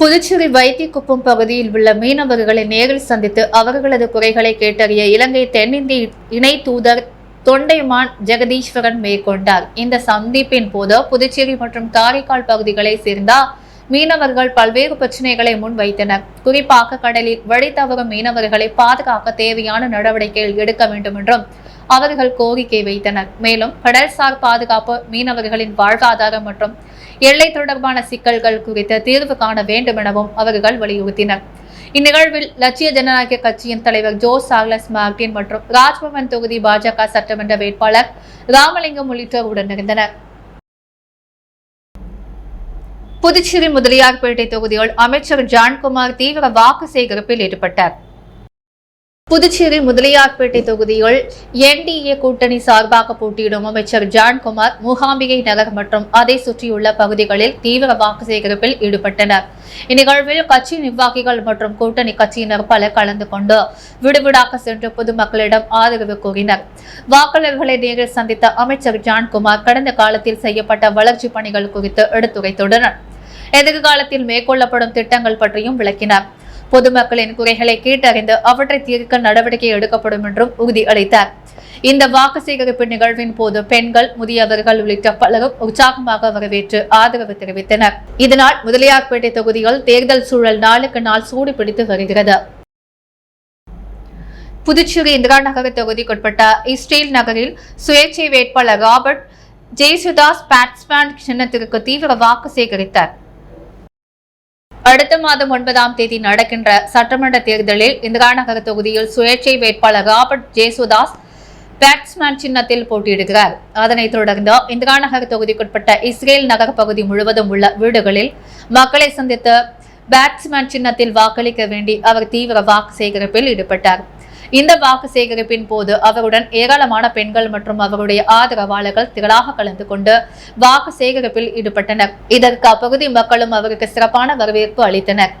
புதுச்சேரி வைத்திக்குப்பம் பகுதியில் உள்ள மீனவர்களை நேரில் சந்தித்து அவர்களது குறைகளை கேட்டறிய இலங்கை தென்னிந்திய இணை தூதர் தொண்டைமான் ஜெகதீஸ்வரன் மேற்கொண்டார். இந்த சந்திப்பின் போது புதுச்சேரி மற்றும் காரைக்கால் பகுதிகளை சேர்ந்த மீனவர்கள் பல்வேறு பிரச்சனைகளை முன்வைத்தனர். குறிப்பாக கடலில் வழி தவறும் மீனவர்களை பாதுகாக்க தேவையான நடவடிக்கைகள் எடுக்க வேண்டும் என்றும் அவர்கள் கோரிக்கை வைத்தனர். மேலும் கடல்சார் பாதுகாப்பு, மீனவர்களின் வாழ்வாதாரம் மற்றும் எல்லை தொடர்பான சிக்கல்கள் குறித்து தீர்வு காண வேண்டும் எனவும் அவர்கள் வலியுறுத்தினர். இந்நிகழ்வில் லட்சிய ஜனநாயக கட்சியின் தலைவர் ஜோ சார்லஸ் மார்டின் மற்றும் ராஜ்பவன் தொகுதி பாஜக சட்டமன்ற வேட்பாளர் ராமலிங்கம் உள்ளிட்டோர் உடனிருந்தனர். புதுச்சேரி முதலியார்பேட்டை தொகுதியில் அமைச்சர் ஜான்குமார் தீவிர வாக்கு சேகரிப்பில் ஈடுபட்டார். புதுச்சேரி முதலியார்பேட்டை தொகுதியில் என்டிஏ கூட்டணி சார்பாக போட்டியிடும் அமைச்சர் ஜான்குமார் மூகாம்பிகை நகர் மற்றும் அதை சுற்றியுள்ள பகுதிகளில் தீவிர வாக்கு சேகரிப்பில் ஈடுபட்டனர். இந்நிகழ்வில் கட்சி நிர்வாகிகள் மற்றும் கூட்டணி கட்சியினர் பலர் கலந்து கொண்டு விடுவிடாக சென்று பொதுமக்களிடம் ஆதரவு கூறினர். வாக்காளர்களை நேரில் சந்தித்த அமைச்சர் ஜான்குமார் கடந்த காலத்தில் செய்யப்பட்ட வளர்ச்சிப் பணிகள் குறித்து எடுத்துரைத்துள்ளனர். எதிர்காலத்தில் மேற்கொள்ளப்படும் திட்டங்கள் பற்றியும் விளக்கினார். பொதுமக்களின் குறைகளை கேட்டறிந்து அவற்றை தீர்க்க நடவடிக்கை எடுக்கப்படும் என்றும் உறுதியளித்தார். இந்த வாக்கு சேகரிப்பு நிகழ்வின் போது பெண்கள், முதியவர்கள் உள்ளிட்ட பலரும் உற்சாகமாக வரவேற்று ஆதரவு தெரிவித்தனர். இதனால் முதலியார்பேட்டை தொகுதியில் தேர்தல் சூழல் நாளுக்கு நாள் சூடு பிடித்து வருகிறது. புதுச்சேரி இந்திரா நகர் தொகுதிக்குட்பட்ட இஸ்ரேல் நகரில் சுயேட்சை வேட்பாளர் ராபர்ட் ஜேசுதாஸ் பேட்ஸ்மேன் சின்னத்திற்கு தீவிர வாக்கு சேகரித்தார். அடுத்த மாதம் 9ஆம் தேதி நடக்கின்ற சட்டமன்ற தேர்தலில் இந்திரா நகர் தொகுதியில் சுயேட்சை வேட்பாளர் ராபர்ட் ஜேசுதாஸ் பேட்ஸ்மேன் சின்னத்தில் போட்டியிடுகிறார். அதனைத் தொடர்ந்து இந்திரா நகர் தொகுதிக்குட்பட்ட இஸ்ரேல் நகர் பகுதி முழுவதும் உள்ள வீடுகளில் மக்களை சந்தித்து பேட்ஸ்மேன் சின்னத்தில் வாக்களிக்க வேண்டி அவர் தீவிர வாக்கு சேகரிப்பில் ஈடுபட்டார். இந்த வாக்கு சேகரிப்பின் போது அவருடன் ஏராளமான பெண்கள் மற்றும் அவருடைய ஆதரவாளர்கள் திரளாக கலந்து கொண்டு வாக்கு சேகரிப்பில் ஈடுபட்டனர். இதற்கு அப்பகுதி மக்களும் அவருக்கு சிறப்பான வரவேற்பு அளித்தனர்.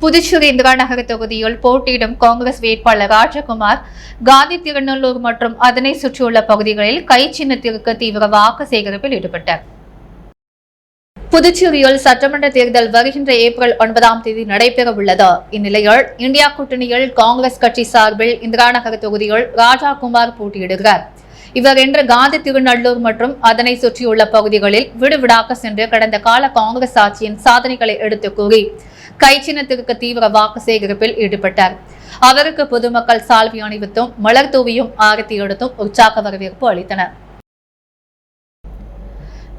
புதுச்சேரி இந்திரா நகர் தொகுதியில் போட்டியிடும் காங்கிரஸ் வேட்பாளர் ராஜகுமார் காந்தி திருநெல்லூர் மற்றும் அதனை சுற்றியுள்ள பகுதிகளில் கை சின்னத்திற்கு தீவிர வாக்கு சேகரிப்பில் ஈடுபட்டார். புதுச்சேரியில் சட்டமன்ற தேர்தல் வருகின்ற ஏப்ரல் 9ஆம் தேதி நடைபெற உள்ளது. இந்நிலையில் இந்தியா கூட்டணியில் காங்கிரஸ் கட்சி சார்பில் இந்திரா நகர் தொகுதியில் ராஜாகுமார் போட்டியிடுகிறார். இவர் இன்று காந்தி திருநெல்லூர் மற்றும் அதனை சுற்றியுள்ள பகுதிகளில் விடுவிடாக சென்று கடந்த கால காங்கிரஸ் ஆட்சியின் சாதனைகளை எடுத்து கூறி கை சின்னத்திற்கு தீவிர வாக்கு சேகரிப்பில் ஈடுபட்டார். அவருக்கு பொதுமக்கள் சால்வி அணிவித்தும் மலர் தூவியும் ஆரத்தி எடுத்தும் உற்சாக வரவேற்பு அளித்தனர்.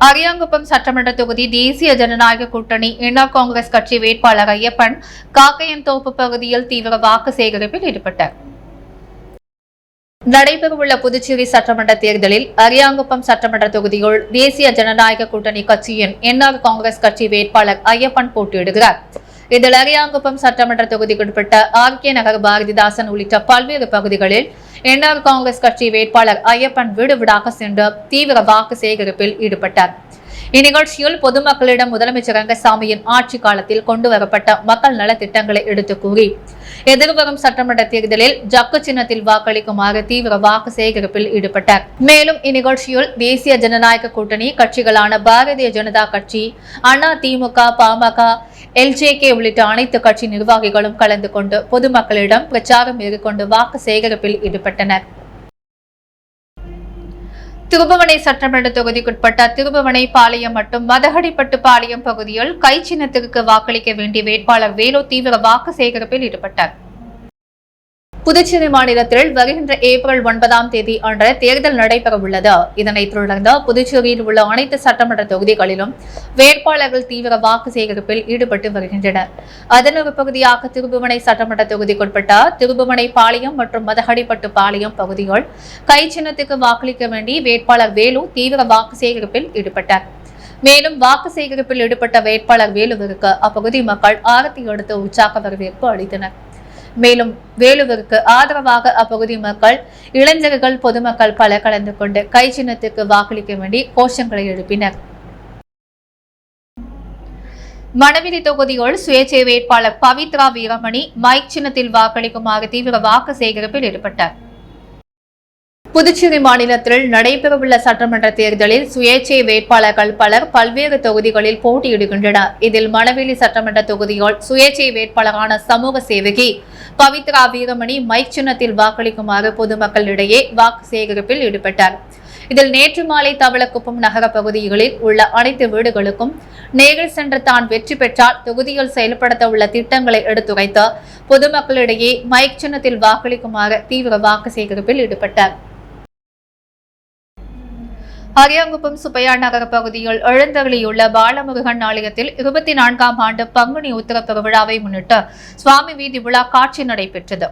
அரியாங்குப்பம் சட்டமன்ற தொகுதி தேசிய ஜனநாயக கூட்டணி என்ஆர் காங்கிரஸ் கட்சி வேட்பாளர் ஐயப்பன் காக்கையன்தோப்பு பகுதியில் தீவிர வாக்கு சேகரிப்பில் ஈடுபட்டார். நடைபெறவுள்ள புதுச்சேரி சட்டமன்ற தேர்தலில் அரியாங்குப்பம் சட்டமன்ற தொகுதியில் தேசிய ஜனநாயக கூட்டணி கட்சியின் என்ஆர் காங்கிரஸ் கட்சி வேட்பாளர் ஐயப்பன் போட்டியிடுகிறார். இதில் அரியாங்குப்பம் சட்டமன்ற தொகுதிக்குட்பட்ட ஆர்கே நகர், பாரதிதாசன் உள்ளிட்ட பல்வேறு பகுதிகளில் என்ஆர் காங்கிரஸ் கட்சி வேட்பாளர் ஐயப்பன் வீடு வீடாக சென்று தீவிர வாக்கு சேகரிப்பில் ஈடுபட்டார். இந்நிகழ்ச்சியில் பொதுமக்களிடம் முதலமைச்சர் ரங்கசாமியின் ஆட்சி காலத்தில் கொண்டுவரப்பட்ட மக்கள் நல திட்டங்களை எடுத்து கூறி எதிர்வரும் சட்டமன்ற தேர்தலில் ஜக்கு சின்னத்தில் வாக்களிக்குமாறு தீவிர வாக்கு சேகரிப்பில் ஈடுபட்டார். மேலும் இந்நிகழ்ச்சியில் தேசிய ஜனநாயக கூட்டணி கட்சிகளான பாரதிய ஜனதா கட்சி, அண்ணா திமுக, பாமக, எல்ஜேகே உள்ளிட்ட அனைத்து கட்சி நிர்வாகிகளும் கலந்து கொண்டு பொதுமக்களிடம் பிரச்சாரம் மேற்கொண்டு வாக்கு சேகரிப்பில் ஈடுபட்டனர். திருபுவனை சட்டமன்ற தொகுதிக்குட்பட்ட திருபுவனை பாளையம் மற்றும் மதகடிப்பட்டு பாளையம் பகுதியில் கை சின்னத்திற்கு வாக்களிக்க வேண்டிய வேட்பாளர் வேலு தீவிர வாக்கு சேகரிப்பில் ஈடுபட்டார். புதுச்சேரி மாநிலத்தில் வருகின்ற ஏப்ரல் 9ஆம் தேதி அன்று தேர்தல் நடைபெற உள்ளது. இதனைத் தொடர்ந்து புதுச்சேரியில் உள்ள அனைத்து சட்டமன்ற தொகுதிகளிலும் வேட்பாளர்கள் தீவிர வாக்கு சேகரிப்பில் ஈடுபட்டு வருகின்றனர். அதன் ஒரு பகுதியாக திருபுவனை சட்டமன்ற தொகுதிக்குட்பட்ட திருபுவனை பாளையம் மற்றும் மதகடிப்பட்டு பாளையம் பகுதிகள் கை சின்னத்துக்கு வாக்களிக்க வேண்டி வேட்பாளர் வேலு தீவிர வாக்கு சேகரிப்பில் ஈடுபட்டார். மேலும் வாக்கு சேகரிப்பில் ஈடுபட்ட வேட்பாளர் வேலுவிற்கு அப்பகுதி மக்கள் ஆரத்தி எடுத்து உற்சாக வரவேற்பு அளித்தனர். மேலும் வேலுவிற்கு ஆதரவாக அப்பகுதி மக்கள், இளைஞர்கள், பொதுமக்கள் பலர் கலந்து கொண்டு கை சின்னத்திற்கு வாக்களிக்க வேண்டி கோஷங்களை எழுப்பினர். மணவெளி தொகுதியில் சுயேட்சை வேட்பாளர் பவித்ரா வீரமணி மைக் சின்னத்தில் வாக்களிக்குமாறு தீவிர வாக்கு சேகரிப்பில் ஈடுபட்டார். புதுச்சேரி மாநிலத்தில் நடைபெறவுள்ள சட்டமன்ற தேர்தலில் சுயேட்சை வேட்பாளர்கள் பலர் பல்வேறு தொகுதிகளில் போட்டியிடுகின்றனர். இதில் மணவெளி சட்டமன்ற தொகுதியில் சுயேட்சை வேட்பாளரான சமூக சேவகி பவித்ரா வீரமணி மைக் சின்னத்தில் வாக்களிக்குமாறு பொதுமக்களிடையே வாக்கு சேகரிப்பில் ஈடுபட்டார். இதில் நேற்று மாலை தவளக்குப்பம் நகர பகுதிகளில் உள்ள அனைத்து வீடுகளுக்கும் நேரில் சென்று தான் வெற்றி பெற்றால் தொகுதியில் செயல்படுத்த உள்ள திட்டங்களை எடுத்துரைத்து பொதுமக்களிடையே மைக் சின்னத்தில் வாக்களிக்குமாறு தீவிர வாக்கு சேகரிப்பில் ஈடுபட்டார். அரியாங்குப்பம் சுப்பையா நகர பகுதியில் எழுந்தருளியுள்ள பாலமுருகன் ஆலயத்தில் 24ஆம் ஆண்டு பங்குனி உத்திர பெருவிழாவை முன்னிட்டு சுவாமி வீதி விழா காட்சி நடைபெற்றது.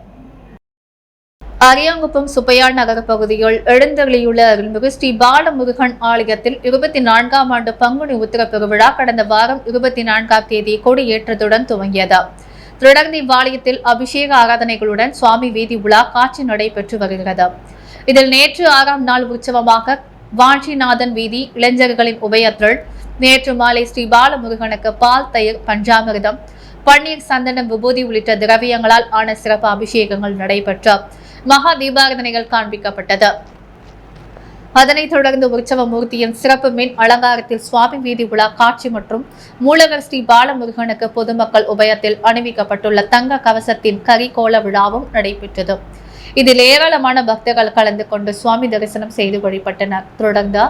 அரியாங்குப்பம் சுப்பையா நகர பகுதியில் எழுந்தருளியுள்ள அருள்மிகு ஸ்ரீ பாலமுருகன் ஆலயத்தில் 24ஆம் ஆண்டு பங்குனி உத்திர பெருவிழா கடந்த வாரம் 24ஆம் தேதி கொடியேற்றத்துடன் துவங்கியது. தொடர்ந்து இவ்வாலயத்தில் அபிஷேக ஆராதனைகளுடன் சுவாமி வீதி உலா காட்சி நடைபெற்று வருகிறது. இதில் நேற்று 6ஆம் நாள் உற்சவமாக வாஞ்சிநாதன் வீதி இளைஞர்களின் உபயத்தில் நேற்று மாலை ஸ்ரீ பாலமுருகனுக்கு பால், தயிர், பஞ்சாமிர்தம், பன்னீர், சந்தனம், விபூதி உள்ளிட்ட திரவியங்களால் ஆன சிறப்பு அபிஷேகங்கள் நடைபெற்ற மகா தீபாராதனைகள் காண்பிக்கப்பட்டது. அதனைத் தொடர்ந்து உற்சவ மூர்த்தியின் சிறப்பு மின் அலங்காரத்தில் சுவாமி வீதி உலா காட்சி மற்றும் மூலவர் ஸ்ரீ பாலமுருகனுக்கு பொதுமக்கள் உபயத்தில் அணிவிக்கப்பட்டுள்ள தங்க கவசத்தின் கரிகோல விழாவும் நடைபெற்றது. இதில் ஏராளமான பக்தர்கள் கலந்து கொண்டு சுவாமி தரிசனம் செய்து வழிபட்டனர். தொடர்ந்து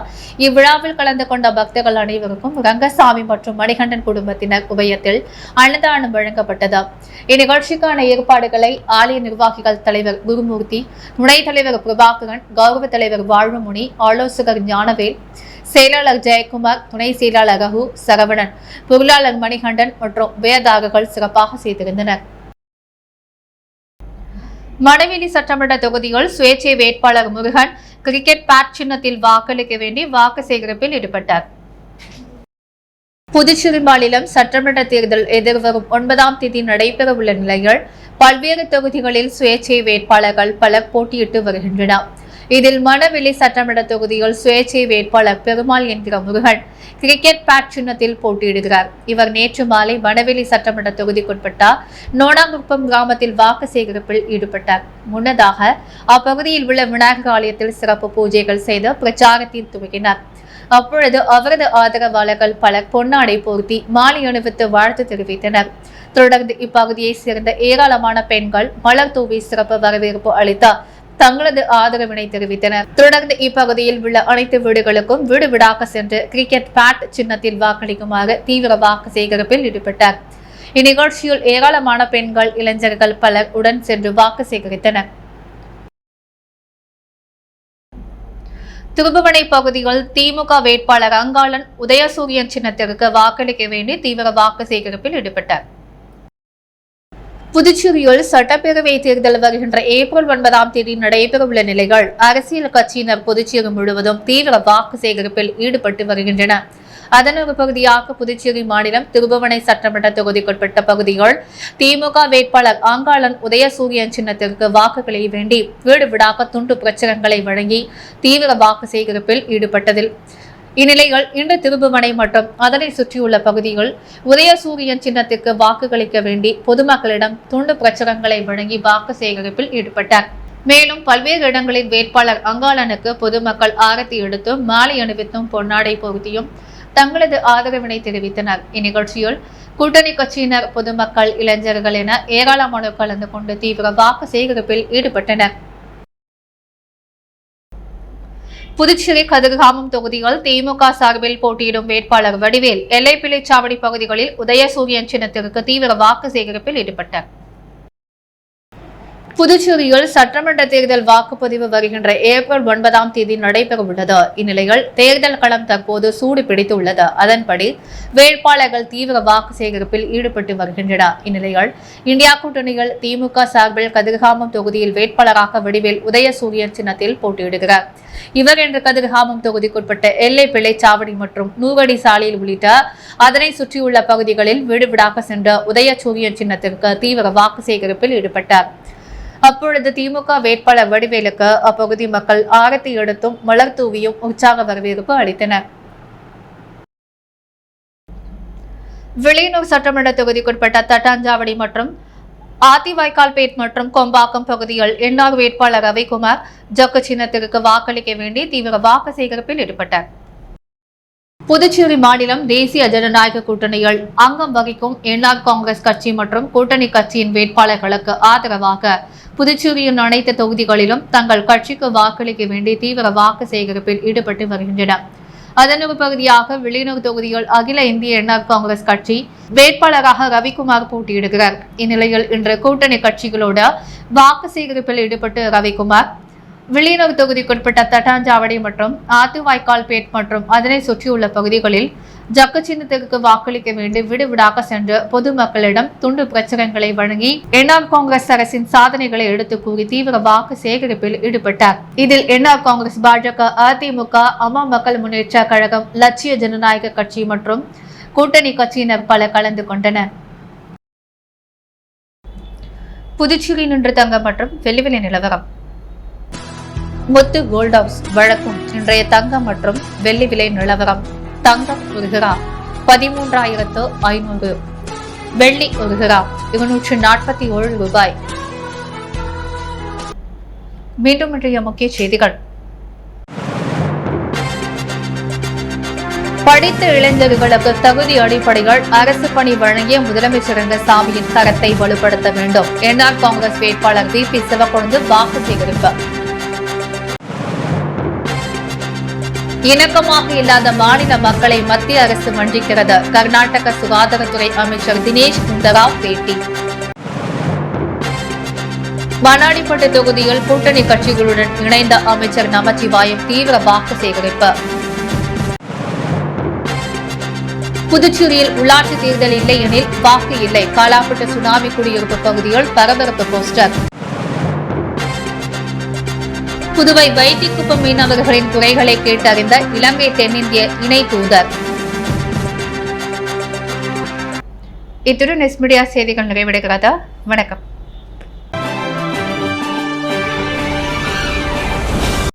இவ்விழாவில் கலந்து கொண்ட பக்தர்கள் அனைவருக்கும் ரங்கசாமி மற்றும் மணிகண்டன் குடும்பத்தினர் உபயத்தில் அன்னதானம் வழங்கப்பட்டது. இந்நிகழ்ச்சிக்கான ஏற்பாடுகளை ஆலய நிர்வாகிகள் தலைவர் குருமூர்த்தி, துணைத் தலைவர் பிரபாகரன், கௌரவ தலைவர் வாழ்வுமுனி, ஆலோசகர் ஞானவேல், செயலாளர் ஜெயக்குமார், துணை செயலாளர் ரகு, சரவணன், பொருளாளர் மணிகண்டன் மற்றும் வேதாகர்கள் சிறப்பாக செய்திருந்தனர். மணவெளி சட்டமன்ற தொகுதியில் சுயேட்சை வேட்பாளர் முருகன் கிரிக்கெட் பேட் சின்னத்தில் வாக்களிக்க வேண்டி வாக்கு சேகரிப்பில் ஈடுபட்டார். புதுச்சேரி மாநிலம் சட்டமன்ற தேர்தல் எதிர்வரும் 9ஆம் தேதி நடைபெறவுள்ள நிலையில் பல்வேறு தொகுதிகளில் சுயேட்சை வேட்பாளர்கள் பலர் போட்டியிட்டு வருகின்றனர். இதில் மணவெளி சட்டமன்ற தொகுதியில் சுயேட்சை வேட்பாளர் பெருமாள் என்கிற முருகன் கிரிக்கெட் பேட் சின்னத்தில் போட்டியிடுகிறார். இவர் நேற்று மாலை மணவெளி சட்டமன்ற தொகுதிக்குட்பட்ட நோனாங்குப்பம் கிராமத்தில் வாக்கு சேகரிப்பில் ஈடுபட்டார். முன்னதாக அப்பகுதியில் உள்ள விநாயகர் ஆலயத்தில் சிறப்பு பூஜைகள் செய்து பிரச்சாரத்தில் துவங்கினார். அப்பொழுது அவரது ஆதரவாளர்கள் பலர் பொன்னாடை போர்த்தி மாலை அணிவித்து வாழ்த்து தெரிவித்தனர். தொடர்ந்து இப்பகுதியை சேர்ந்த ஏராளமான பெண்கள் மலர் தூவி சிறப்பு வரவேற்பு அளித்த தங்களது ஆதரவினை தெரிவித்தனர். தொடர்ந்து இப்பகுதியில் உள்ள அனைத்து வீடுகளுக்கும் வீடு வீடாக சென்று கிரிக்கெட் பேட் சின்னத்தில் வாக்களிக்குமாறு தீவிர வாக்கு சேகரிப்பில் ஈடுபட்டார். இந்நிகழ்ச்சியில் ஏராளமான பெண்கள், இளைஞர்கள் பலர் உடன் சென்று வாக்கு சேகரித்தனர். திருபுவனை பகுதியில் திமுக வேட்பாளர் அங்காளன் உதயசூரியன் சின்னத்திற்கு வாக்களிக்க வேண்டி தீவிர வாக்கு சேகரிப்பில் ஈடுபட்டார். புதுச்சேரியில் சட்டப்பேரவை தேர்தல் வருகின்ற ஏப்ரல் 9ஆம் தேதி நடைபெறவுள்ள நிலையில் அரசியல் கட்சியினர் புதுச்சேரி முழுவதும் தீவிர வாக்கு சேகரிப்பில் ஈடுபட்டு வருகின்றனர். அதன் ஒரு பகுதியாக புதுச்சேரி மாநிலம் திருபுவனை சட்டமன்ற தொகுதிக்குட்பட்ட பகுதிகள் திமுக வேட்பாளர் அங்காளன் உதயசூரியன் சின்னத்திற்கு வாக்குகளை வேண்டி வீடு வீடாக துண்டு பிரச்சுரங்களை வழங்கி தீவிர வாக்கு சேகரிப்பில் ஈடுபட்டதில் இந்நிலையில் இன்று திருபுவனை மற்றும் அதனை சுற்றியுள்ள பகுதிகள் உதயசூரியன் சின்னத்திற்கு வாக்குகளிக்க வேண்டி பொதுமக்களிடம் துண்டு பிரச்சுரங்களை வழங்கி வாக்கு சேகரிப்பில் ஈடுபட்டார். மேலும் பல்வேறு இடங்களில் வேட்பாளர் அங்காளனுக்கு பொதுமக்கள் ஆரத்தி எடுத்தும் மாலை அணிவித்தும் பொன்னாடை பொருத்தியும் தங்களது ஆதரவினை தெரிவித்தனர். இந்நிகழ்ச்சியில் கூட்டணி கட்சியினர், பொதுமக்கள், இளைஞர்கள் என ஏராளமானோர் கலந்து கொண்டு தீவிர வாக்கு சேகரிப்பில் ஈடுபட்டனர். புதுச்சேரி கதிர்காமம் தொகுதியில் திமுக சார்பில் போட்டியிடும் வேட்பாளர் வடிவேல் எல்லைப்பிள்ளைச்சாவடி பகுதிகளில் உதயசூரியன் சின்னத்திற்கு தீவிர வாக்கு சேகரிப்பில் ஈடுபட்டார். புதுச்சேரியில் சட்டமன்ற தேர்தல் வாக்குப்பதிவு வருகின்ற ஏப்ரல் 9ஆம் தேதி நடைபெறவுள்ளது. இந்நிலையில் தேர்தல் களம் தற்போது சூடு பிடித்துள்ளது. அதன்படி வேட்பாளர்கள் தீவிர வாக்கு சேகரிப்பில் ஈடுபட்டு வருகின்றனர். இந்நிலையில் இந்தியா கூட்டணியில் திமுக சார்பில் கதிர்காமம் தொகுதியில் வேட்பாளராக வடிவேல் உதயசூரியன் சின்னத்தில் போட்டியிடுகிறார். இவர் இன்று கதிர்காமம் தொகுதிக்குட்பட்ட எல்லை பிள்ளைச்சாவடி மற்றும் நூவடி சாலையில் உள்ளிட்ட அதனை சுற்றியுள்ள பகுதிகளில் வீடு வீடாக சென்ற உதயசூரியன் சின்னத்திற்கு தீவிர வாக்கு சேகரிப்பில் ஈடுபட்டார். அப்பொழுது திமுக வேட்பாளர் வடிவேலுக்கு அப்பகுதி மக்கள் ஆரத்தி எடுத்தும் மலர் தூவியும் உற்சாக வரவேற்பு அளித்தனர். வில்லியனூர் சட்டமன்ற தொகுதிக்குட்பட்ட தட்டாஞ்சாவடி மற்றும் ஆத்திவாய்க்கால்பேட் மற்றும் கொம்பாக்கம் பகுதியில் என்ஆர் வேட்பாளர் ரவிக்குமார் ஜக்கு சின்னத்திற்கு வாக்களிக்க வேண்டி தீவிர வாக்கு சேகரிப்பில் ஈடுபட்டார். புதுச்சேரி மாநிலம் தேசிய ஜனநாயக கூட்டணியில் அங்கம் வகிக்கும் என்ஆர் காங்கிரஸ் கட்சி மற்றும் கூட்டணி கட்சியின் வேட்பாளர்களுக்கு ஆதரவாக புதுச்சேரியின் அனைத்து தொகுதிகளிலும் தங்கள் கட்சிக்கு வாக்களிக்க வேண்டி தீவிர வாக்கு சேகரிப்பில் ஈடுபட்டு வருகின்றனர். அதன் ஒரு பகுதியாக வில்லியனூர் தொகுதியில் அகில இந்திய என்ஆர் காங்கிரஸ் கட்சி வேட்பாளராக ரவிக்குமார் போட்டியிடுகிறார். இந்நிலையில் இன்று கூட்டணி கட்சிகளோடு வாக்கு சேகரிப்பில் ஈடுபட்டு ரவிக்குமார் வில்லியனூர் தொகுதிக்குட்பட்ட தட்டாஞ்சாவடி மற்றும் ஆத்துவாய்க்கால்பேட் மற்றும் அதனை சுற்றியுள்ள பகுதிகளில் ஜக்கு சின்னத்திற்கு வாக்களிக்க வேண்டி வீடு வீடாக சென்று பொதுமக்களிடம் துண்டு பிரச்சுரங்களை வழங்கி என்ஆர் காங்கிரஸ் அரசின் சாதனைகளை எடுத்து கூறி தீவிர வாக்கு சேகரிப்பில் ஈடுபட்டார். இதில் என்ஆர் காங்கிரஸ், பாஜக, அதிமுக, அம்மா மக்கள் முன்னேற்ற கழகம், லட்சிய ஜனநாயக கட்சி மற்றும் கூட்டணி கட்சியினர் பலர் கலந்து கொண்டனர். புதுச்சேரி நின்று தங்கம் மற்றும் வெள்ளி விலை நிலவரம். முத்து கோல்ட் ஹவுஸ் வழங்கும் இன்றைய தங்கம் மற்றும் வெள்ளி விலை நிலவரம். தங்கம் ஒரு கிராம் 13,500, வெள்ளி ஒரு கிராம் 247 ரூபாய். மீண்டும் இன்றைய முக்கிய செய்திகள். படித்த இளைஞர்களுக்கு தகுதி அடிப்படைகள் அரசு பணி வழங்கிய முதலமைச்சர் ரங்கசாமியின் கரத்தை வலுப்படுத்த வேண்டும். என்ஆர் காங்கிரஸ் வேட்பாளர் VP சிவக்கொழுந்து வாக்கு சேகரிப்பு. இணக்கமாக இல்லாத மாநில மக்களை மத்திய அரசு வஞ்சிக்கிறது. கர்நாடக சுகாதாரத்துறை அமைச்சர் தினேஷ் குண்டராவ் பேட்டி. மண்ணாடிப்பட்டு தொகுதியில் கூட்டணி கட்சிகளுடன் இணைந்த அமைச்சர் நமச்சிவாயம் தீவிர வாக்கு சேகரிப்பு. புதுச்சேரியில் உள்ளாட்சி தேர்தல் இல்லை எனில் வாக்கு இல்லை. காலாப்பட்டு சுனாமி குடியிருப்பு பகுதியில் பரபரப்பு போஸ்டர். புதுவை வைத்திக்குப்பம் மீனவர்களின் குறைகளை கேட்டறிந்த இலங்கை தென்னிந்திய இணை தூதர். இத்துடன் எஸ் மீடியா செய்திகள் நிறைவடைகிறது. வணக்கம்.